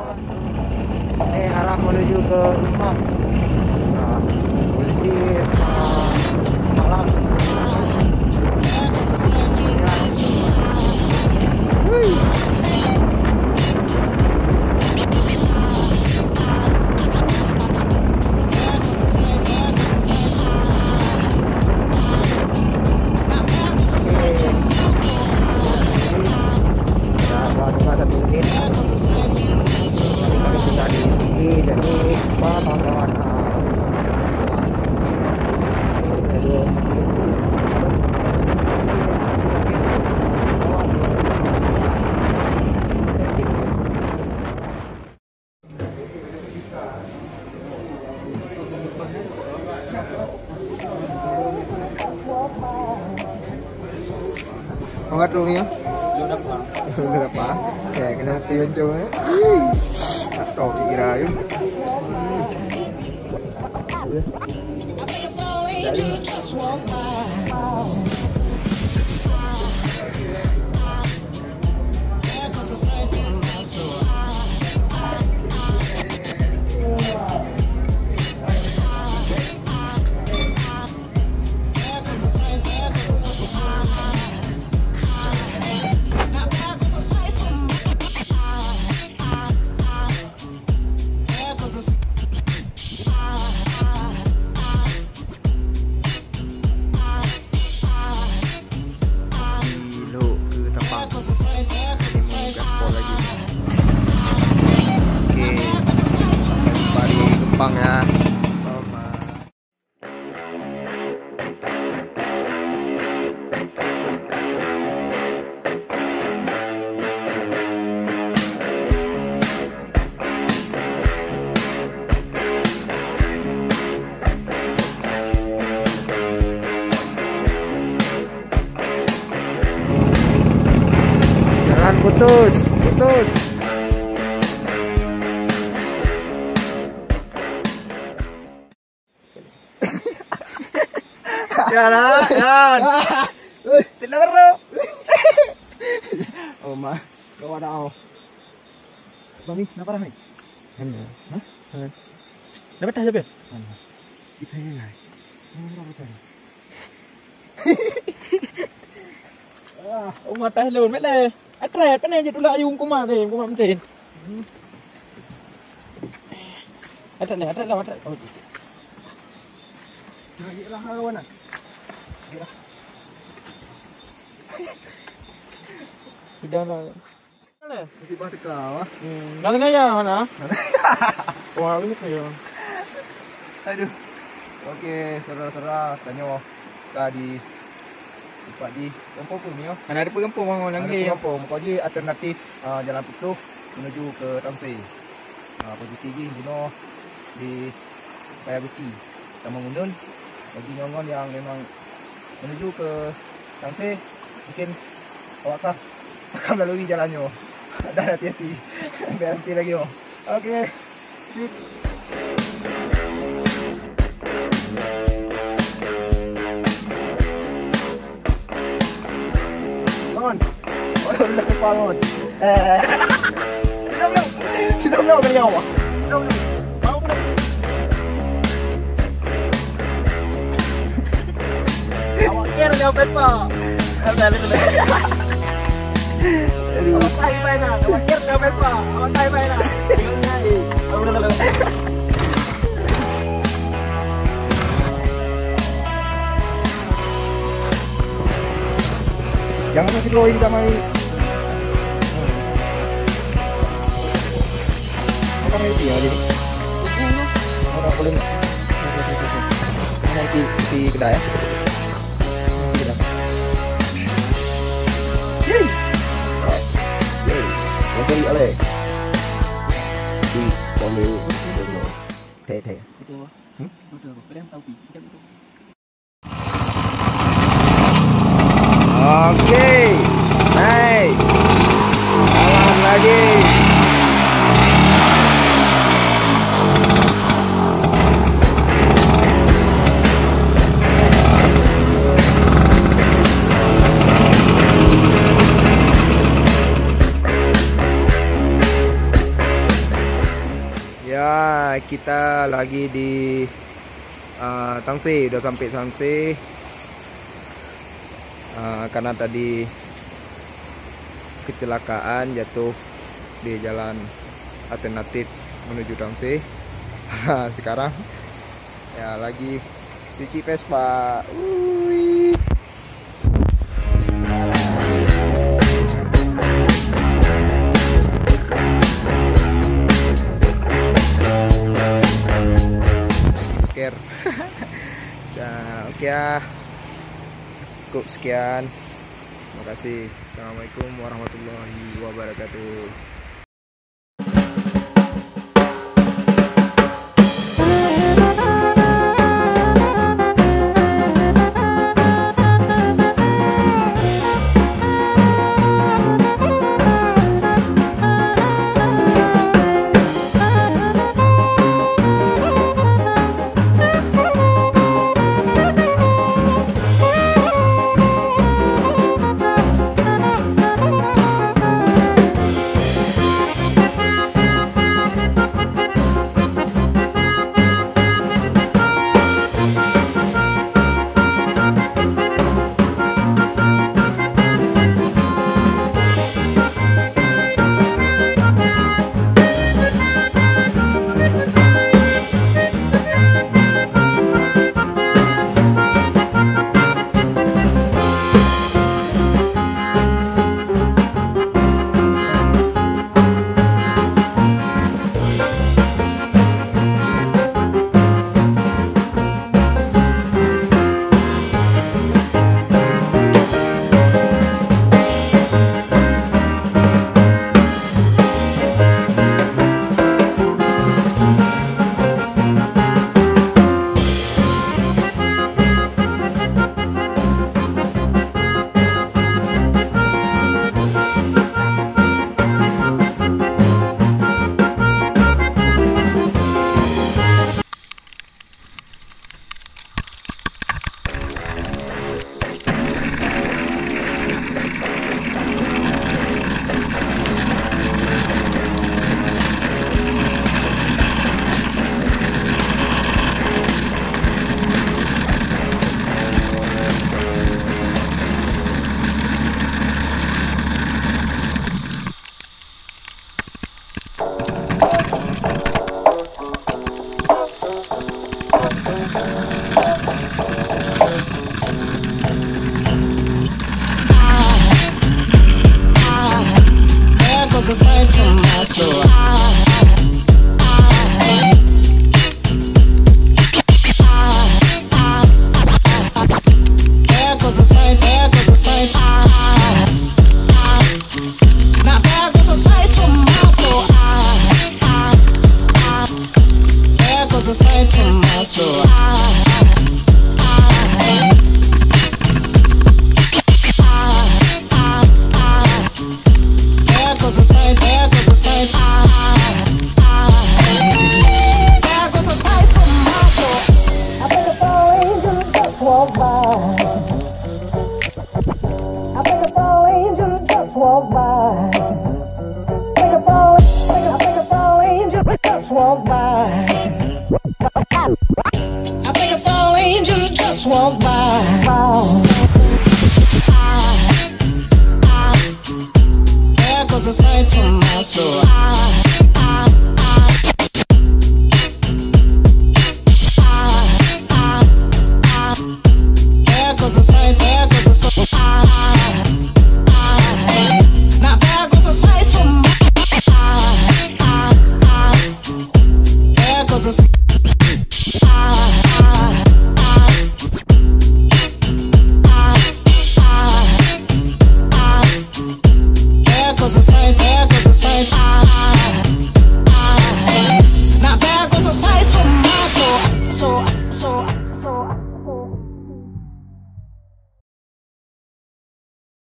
Ini arah menuju ke rumah. Polisi malam. Banget rumahnya. Udah apa? Kayak kena pion coba. Atau kira yuk. Bang ya. Jalan putus. Jalan. Tidak perlu. Oh mah, kau ada au. Bang ni, kenapa ramai? Hah? Dapat dah siapa? Kita ni lah. Berapa tadi? Oh mata helon, mat le. Atret, mana je tulah ayung kumah ni, kumah mesin. Atret lah. Oh. Lah kawan nak. Tidak lah. Mana? Di bawah kau ah. Nak ngaya mana? Wah, ini kaya. Aduh. Okey, saudara-saudara, tanya tadi tempat di kampung pun ni oh. Mana ada kampung orang Langgi. Kampung kau je alternatif jalan putus menuju ke Tamsi. Posisi ni bunuh di Paya Beci, Taman Undun. Bagi nyongon yang memang menuju ke Tamsi, mungkin awak akan melalui jalannya. Dan hati-hati. Biar nanti lagi oh. Okey. Sip. Bangun. Oh, dah bangun. Tidak beliau. Awak kira dia pepa. Awak tai baina, awak kira dia pepa. Awak tai baina. Jangan masih loin sama ini. Makan ini dia jadi. Orang boleh. Nanti di kedai ya. Beli oleh di beli teh. Betul. Betul. Kalian tahu pi. Okey. Nice. Jalan lagi. kita lagi di Tangsel, udah sampai Tangsel. Karena tadi kecelakaan jatuh di jalan alternatif menuju Tangsel. Sekarang ya lagi cuci Vespa. Oke ya, cukup sekian. Terima kasih. Assalamualaikum warahmatullahi wabarakatuh. Aside from my soul, there goes a sight, there goes a sight. Now there goes a sight from my soul. There goes a sight from my soul. There goes a sight, there goes a sight. There goes a sight from my soul. I think a fall angel just walked by. I think a fall angel just walked by. I think a fall angel just walked by. I think a fall angel just walked by. There goes a sight from my soul. There goes a sight, there goes